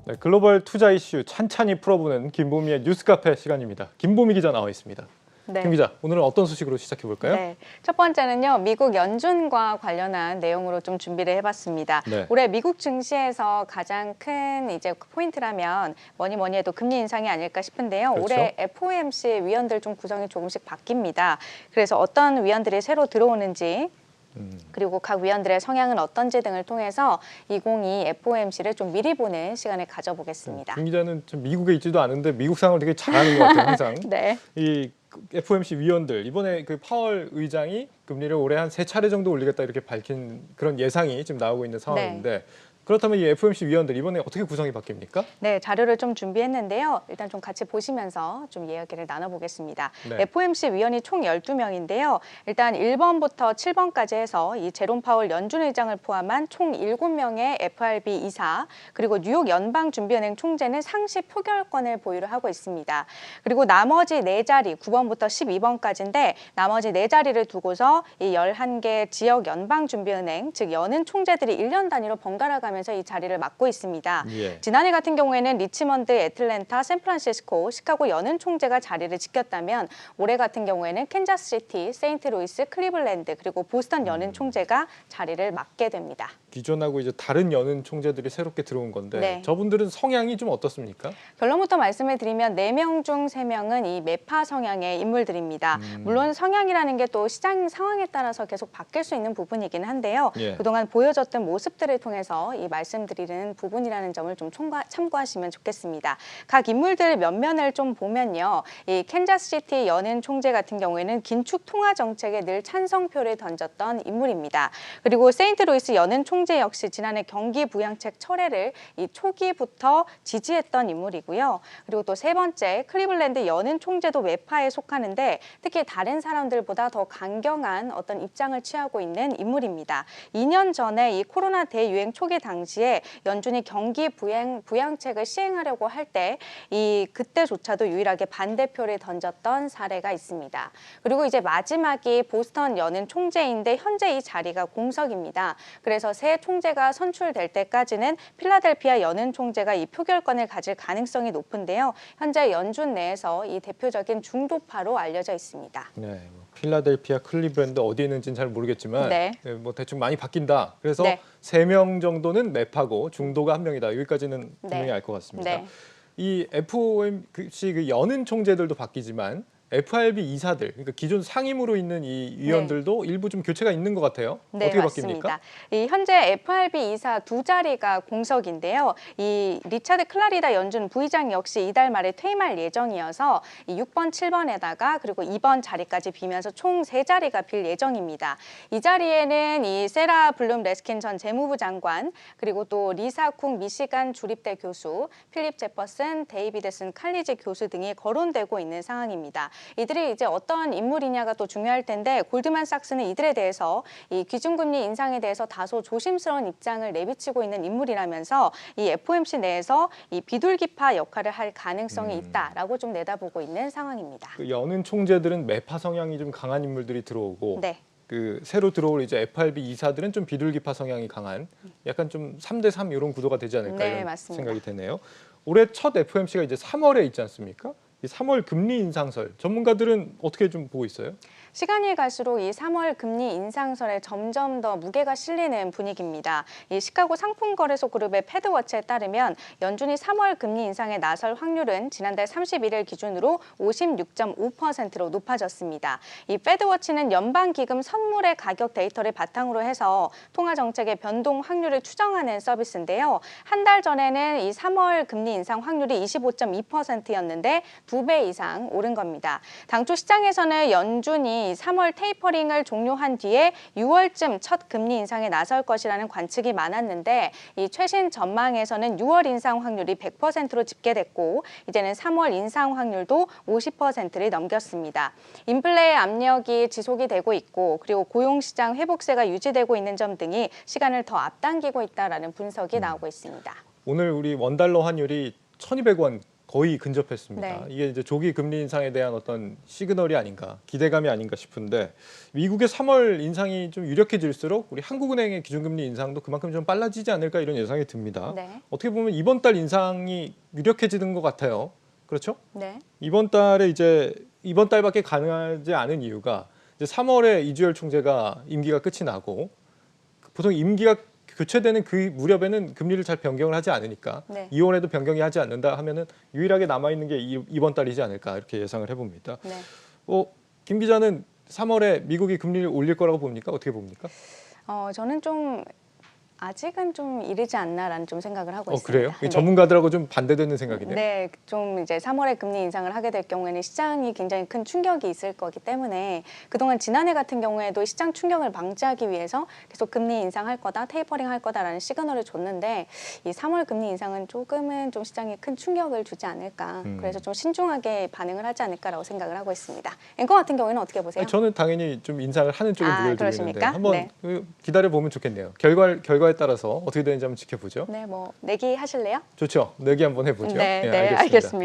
네, 글로벌 투자 이슈 찬찬히 풀어보는 김보미의 뉴스카페 시간입니다. 김보미 기자 나와 있습니다. 네. 김 기자, 오늘은 어떤 소식으로 시작해 볼까요? 네. 첫 번째는요, 미국 연준과 관련한 내용으로 좀 준비를 해봤습니다. 네. 올해 미국 증시에서 가장 큰 이제 포인트라면 뭐니 해도 금리 인상이 아닐까 싶은데요. 그렇죠. 올해 FOMC 위원들 좀 구성이 조금씩 바뀝니다. 그래서 어떤 위원들이 새로 들어오는지 그리고 각 위원들의 성향은 어떤지 등을 통해서 2022 FOMC를 좀 미리 보는 시간을 가져보겠습니다. 김 기자는 좀 미국에 있지도 않은데 미국 상황을 되게 잘하는 것 같아요, 항상. 네. 이 FOMC 위원들, 이번에 그 파월 의장이 금리를 올해 한 3차례 정도 올리겠다 이렇게 밝힌 그런 예상이 지금 나오고 있는 상황인데 그렇다면 이 FOMC 위원들 이번에 어떻게 구성이 바뀝니까? 네, 자료를 좀 준비했는데요. 일단 좀 같이 보시면서 좀 이야기를 나눠보겠습니다. 네. FOMC 위원이 총 12명인데요. 일단 1번부터 7번까지 해서 이 제롬 파월 연준 의장을 포함한 총 7명의 FRB 이사, 그리고 뉴욕 연방준비은행 총재는 상시 표결권을 보유를 하고 있습니다. 그리고 나머지 4자리, 9번부터 12번까지인데 나머지 4자리를 두고서 이 11개 지역 연방준비은행, 즉 연은 총재들이 1년 단위로 번갈아 가면서 이 자리를 맡고 있습니다. 예. 지난해 같은 경우에는 리치먼드, 애틀랜타, 샌프란시스코, 시카고 연은 총재가 자리를 지켰다면 올해 같은 경우에는 캔자스시티, 세인트루이스, 클리블랜드 그리고 보스턴 연은 총재가 자리를 맡게 됩니다. 기존하고 이제 다른 연은 총재들이 새롭게 들어온 건데 네. 저분들은 성향이 좀 어떻습니까? 결론부터 말씀을 드리면 4명 중 3명은 이 매파 성향의 인물들입니다. 물론 성향이라는 게 또 시장 상황에 따라서 계속 바뀔 수 있는 부분이긴 한데요. 예. 그동안 보여줬던 모습들을 통해서 이 말씀드리는 부분이라는 점을 좀 참고하시면 좋겠습니다. 각 인물들 면면을 좀 보면요. 이 캔자스시티 연은 총재 같은 경우에는 긴축 통화 정책에 늘 찬성표를 던졌던 인물입니다. 그리고 세인트루이스 연은 총재 역시 지난해 경기 부양책 철회를 이 초기부터 지지했던 인물이고요. 그리고 또 세 번째 클리블랜드 연은 총재도 매파에 속하는데 특히 다른 사람들보다 더 강경한 어떤 입장을 취하고 있는 인물입니다. 2년 전에 이 코로나 대유행 초기 당시에 연준이 경기 부양책을 시행하려고 할 때 그때조차도 유일하게 반대표를 던졌던 사례가 있습니다. 그리고 이제 마지막이 보스턴 연은 총재인데 현재 이 자리가 공석입니다. 그래서 새 총재가 선출될 때까지는 필라델피아 연은 총재가 이 표결권을 가질 가능성이 높은데요. 현재 연준 내에서 이 대표적인 중도파로 알려져 있습니다. 네, 뭐 필라델피아, 클리블랜드 어디에 있는지는 잘 모르겠지만 네. 뭐 대충 많이 바뀐다. 그래서 네. 3명 정도는 매파고 중도가 1명이다. 여기까지는 분명히 네. 알 것 같습니다. 네. 이 FOMC 그 연은 총재들도 바뀌지만 FRB 이사들, 그러니까 기존 상임으로 있는 이 위원들도 일부 좀 교체가 있는 것 같아요. 네, 어떻게 맞습니다. 바뀝니까? 이 현재 FRB 이사 2자리가 공석인데요. 이 리차드 클라리다 연준 부의장 역시 이달 말에 퇴임할 예정이어서 이 6번, 7번에다가 그리고 2번 자리까지 비면서 총 3자리가 빌 예정입니다. 이 자리에는 이 세라 블룸 레스킨 전 재무부 장관, 그리고 또 리사 쿵 미시간 주립대 교수, 필립 제퍼슨, 데이비드슨 칼리지 교수 등이 거론되고 있는 상황입니다. 이들이 이제 어떤 인물이냐가 또 중요할 텐데 골드만삭스는 이들에 대해서 이 기준금리 인상에 대해서 다소 조심스러운 입장을 내비치고 있는 인물이라면서 이 FOMC 내에서 이 비둘기파 역할을 할 가능성이 있다라고 좀 내다보고 있는 상황입니다. 그 연은 총재들은 매파 성향이 좀 강한 인물들이 들어오고 네. 그 새로 들어올 이제 FRB 이사들은 좀 비둘기파 성향이 강한 약간 좀 3대3 이런 구도가 되지 않을까 네, 이런 맞습니다. 생각이 되네요. 올해 첫 FOMC가 이제 3월에 있지 않습니까? 이 3월 금리 인상설 전문가들은 어떻게 좀 보고 있어요? 시간이 갈수록 이 3월 금리 인상설에 점점 더 무게가 실리는 분위기입니다. 이 시카고 상품거래소 그룹의 패드워치에 따르면 연준이 3월 금리 인상에 나설 확률은 지난달 31일 기준으로 56.5%로 높아졌습니다. 이 패드워치는 연방기금 선물의 가격 데이터를 바탕으로 해서 통화정책의 변동 확률을 추정하는 서비스인데요. 한 달 전에는 이 3월 금리 인상 확률이 25.2%였는데 2배 이상 오른 겁니다. 당초 시장에서는 연준이 3월 테이퍼링을 종료한 뒤에 6월쯤 첫 금리 인상에 나설 것이라는 관측이 많았는데 이 최신 전망에서는 6월 인상 확률이 100%로 집계됐고 이제는 3월 인상 확률도 50%를 넘겼습니다. 인플레의 압력이 지속이 되고 있고 그리고 고용시장 회복세가 유지되고 있는 점 등이 시간을 더 앞당기고 있다라는 분석이 나오고 있습니다. 오늘 우리 원달러 환율이 1,200원 거의 근접했습니다. 네. 이게 이제 조기 금리 인상에 대한 어떤 시그널이 아닌가, 기대감이 아닌가 싶은데 미국의 3월 인상이 좀 유력해질수록 우리 한국은행의 기준금리 인상도 그만큼 좀 빨라지지 않을까 이런 예상이 듭니다. 네. 어떻게 보면 이번 달 인상이 유력해지는 것 같아요. 그렇죠? 네. 이번 달밖에 가능하지 않은 이유가 이제 3월에 이주열 총재가 임기가 끝이 나고 보통 임기가 교체되는 그 무렵에는 금리를 잘 변경을 하지 않으니까 네. 2월에도 변경이 하지 않는다 하면은 유일하게 남아 있는 게 이번 달이지 않을까 이렇게 예상을 해봅니다. 네. 김 기자는 3월에 미국이 금리를 올릴 거라고 봅니까? 어떻게 봅니까? 저는 좀 아직은 좀 이르지 않나라는 좀 생각을 하고 있습니다. 그래요? 네. 전문가들하고 좀 반대되는 생각이네요. 네, 좀 이제 3월에 금리 인상을 하게 될 경우에는 시장이 굉장히 큰 충격이 있을 거기 때문에 그동안 지난해 같은 경우에도 시장 충격을 방지하기 위해서 계속 금리 인상할 거다, 테이퍼링 할 거다라는 시그널을 줬는데 이 3월 금리 인상은 조금은 좀 시장에 큰 충격을 주지 않을까. 그래서 좀 신중하게 반응을 하지 않을까라고 생각을 하고 있습니다. 앵커 같은 경우에는 어떻게 보세요? 저는 당연히 좀 인상을 하는 쪽에 무게를 두고 그러십니까? 있는데 한번 네. 기다려 보면 좋겠네요. 결과에 따라서 어떻게 되는지 한번 지켜보죠. 네, 뭐 내기 하실래요? 좋죠. 내기 한번 해보죠. 네, 알겠습니다. 알겠습니다.